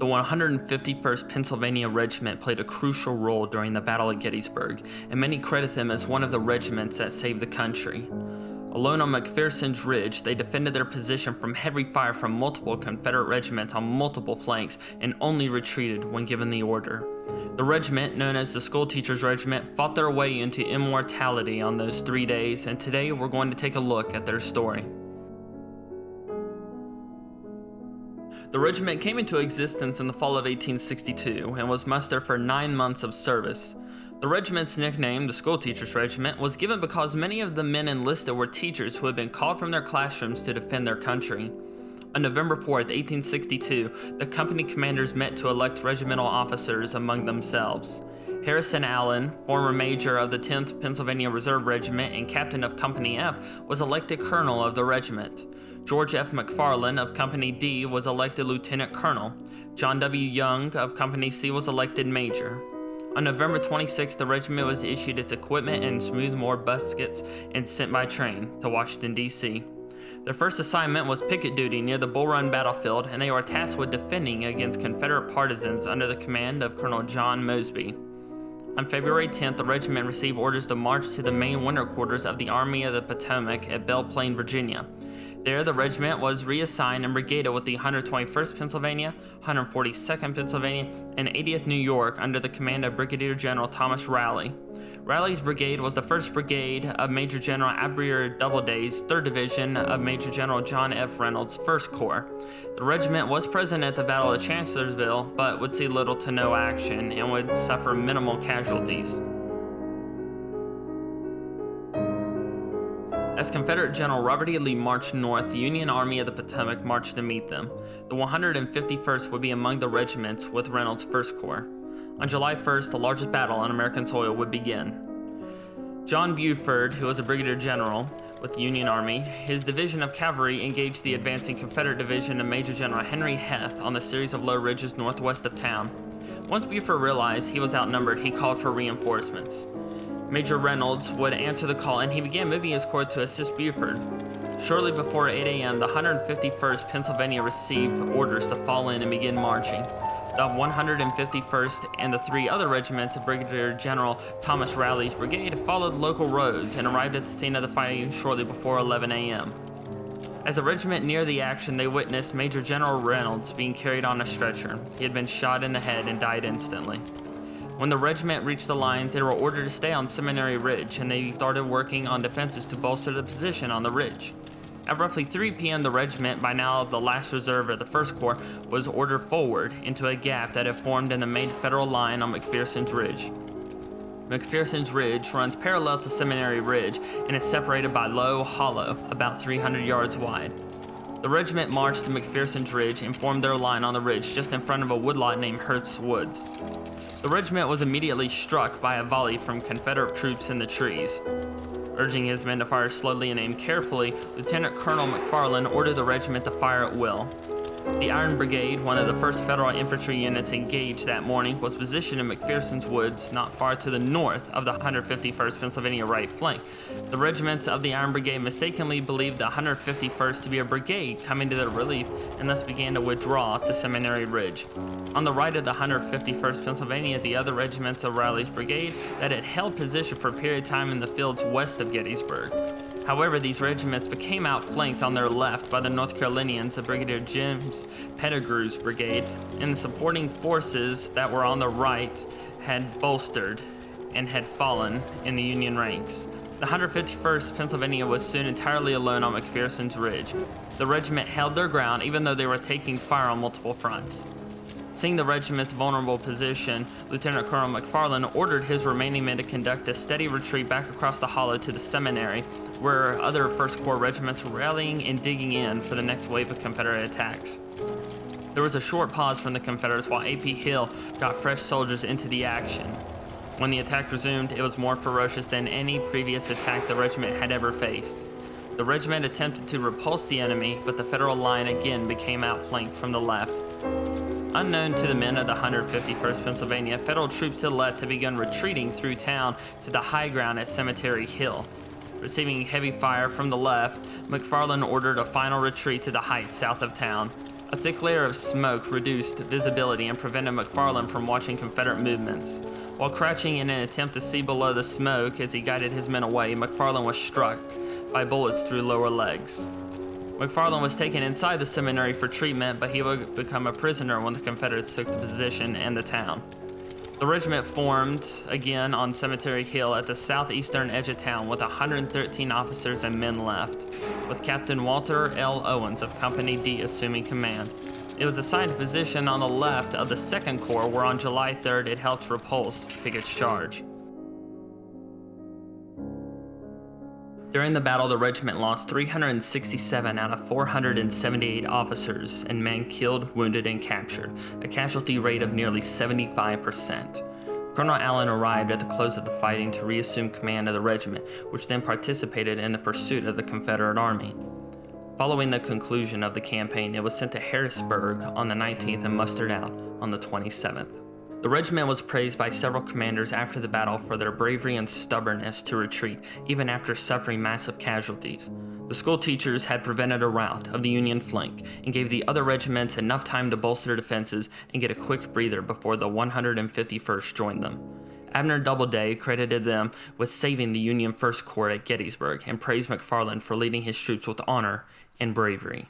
The 151st Pennsylvania Regiment played a crucial role during the Battle of Gettysburg, and many credit them as one of the regiments that saved the country. Alone on McPherson's Ridge, they defended their position from heavy fire from multiple Confederate regiments on multiple flanks and only retreated when given the order. The regiment, known as the School Teachers Regiment, fought their way into immortality on those 3 days, and today we're going to take a look at their story. The regiment came into existence in the fall of 1862 and was mustered for 9 months of service. The regiment's nickname, the School Teachers Regiment, was given because many of the men enlisted were teachers who had been called from their classrooms to defend their country. On November 4th, 1862, the company commanders met to elect regimental officers among themselves. Harrison Allen, former major of the 10th Pennsylvania Reserve Regiment and captain of Company F, was elected colonel of the regiment. George F. McFarland of Company D was elected lieutenant colonel. John W. Young of Company C was elected major. On November 26th, the regiment was issued its equipment and smoothbore muskets and sent by train to Washington, D.C. Their first assignment was picket duty near the Bull Run battlefield, and they were tasked with defending against Confederate partisans under the command of Colonel John Mosby. On February 10th, the regiment received orders to march to the main winter quarters of the Army of the Potomac at Belle Plaine, Virginia. There, the regiment was reassigned and brigaded with the 121st Pennsylvania, 142nd Pennsylvania, and 80th New York under the command of Brigadier General Thomas Rowley. Rowley's brigade was the 1st Brigade of Major General Abier Doubleday's 3rd Division of Major General John F. Reynolds' 1st Corps. The regiment was present at the Battle of Chancellorsville, but would see little to no action and would suffer minimal casualties. As Confederate General Robert E. Lee marched north, the Union Army of the Potomac marched to meet them. The 151st would be among the regiments with Reynolds' 1st Corps. On July 1st, the largest battle on American soil would begin. John Buford, who was a brigadier general with the Union Army, his division of cavalry engaged the advancing Confederate division of Major General Henry Heth on the series of low ridges northwest of town. Once Buford realized he was outnumbered, he called for reinforcements. Major Reynolds would answer the call, and he began moving his corps to assist Buford. Shortly before 8 a.m., the 151st Pennsylvania received orders to fall in and begin marching. The 151st and the 3 other regiments of Brigadier General Thomas Rowley's brigade followed local roads and arrived at the scene of the fighting shortly before 11 a.m. As the regiment neared the action, they witnessed Major General Reynolds being carried on a stretcher. He had been shot in the head and died instantly. When the regiment reached the lines, they were ordered to stay on Seminary Ridge, and they started working on defenses to bolster the position on the ridge. At roughly 3 p.m., the regiment, by now the last reserve of the 1st Corps, was ordered forward into a gap that had formed in the main Federal line on McPherson's Ridge. McPherson's Ridge runs parallel to Seminary Ridge and is separated by low hollow, about 300 yards wide. The regiment marched to McPherson's Ridge and formed their line on the ridge just in front of a woodlot named Hurt's Woods. The regiment was immediately struck by a volley from Confederate troops in the trees. Urging his men to fire slowly and aim carefully, Lieutenant Colonel McFarland ordered the regiment to fire at will. The Iron Brigade, one of the first Federal infantry units engaged that morning, was positioned in McPherson's Woods not far to the north of the 151st Pennsylvania right flank. The regiments of the Iron Brigade mistakenly believed the 151st to be a brigade coming to their relief and thus began to withdraw to Seminary Ridge. On the right of the 151st Pennsylvania, the other regiments of Rowley's brigade that had held position for a period of time in the fields west of Gettysburg. However, these regiments became outflanked on their left by the North Carolinians of Brigadier James Pettigrew's brigade, and the supporting forces that were on the right had bolstered and had fallen in the Union ranks. The 151st Pennsylvania was soon entirely alone on McPherson's Ridge. The regiment held their ground even though they were taking fire on multiple fronts. Seeing the regiment's vulnerable position, Lieutenant Colonel McFarland ordered his remaining men to conduct a steady retreat back across the hollow to the seminary, where other 1st Corps regiments were rallying and digging in for the next wave of Confederate attacks. There was a short pause from the Confederates while A.P. Hill got fresh soldiers into the action. When the attack resumed, it was more ferocious than any previous attack the regiment had ever faced. The regiment attempted to repulse the enemy, but the Federal line again became outflanked from the left. Unknown to the men of the 151st Pennsylvania, Federal troops had left to begin retreating through town to the high ground at Cemetery Hill. Receiving heavy fire from the left, McFarland ordered a final retreat to the heights south of town. A thick layer of smoke reduced visibility and prevented McFarland from watching Confederate movements. While crouching in an attempt to see below the smoke as he guided his men away, McFarland was struck by bullets through lower legs. McFarland was taken inside the seminary for treatment, but he would become a prisoner when the Confederates took the position and the town. The regiment formed again on Cemetery Hill at the southeastern edge of town with 113 officers and men left, with Captain Walter L. Owens of Company D assuming command. It was assigned a position on the left of the 2nd Corps, where on July 3rd it helped repulse Pickett's charge. During the battle, the regiment lost 367 out of 478 officers and men killed, wounded, and captured, a casualty rate of nearly 75%. Colonel Allen arrived at the close of the fighting to reassume command of the regiment, which then participated in the pursuit of the Confederate Army. Following the conclusion of the campaign, it was sent to Harrisburg on the 19th and mustered out on the 27th. The regiment was praised by several commanders after the battle for their bravery and stubbornness to retreat, even after suffering massive casualties. The school teachers had prevented a rout of the Union flank and gave the other regiments enough time to bolster defenses and get a quick breather before the 151st joined them. Abner Doubleday credited them with saving the Union 1st Corps at Gettysburg and praised McFarland for leading his troops with honor and bravery.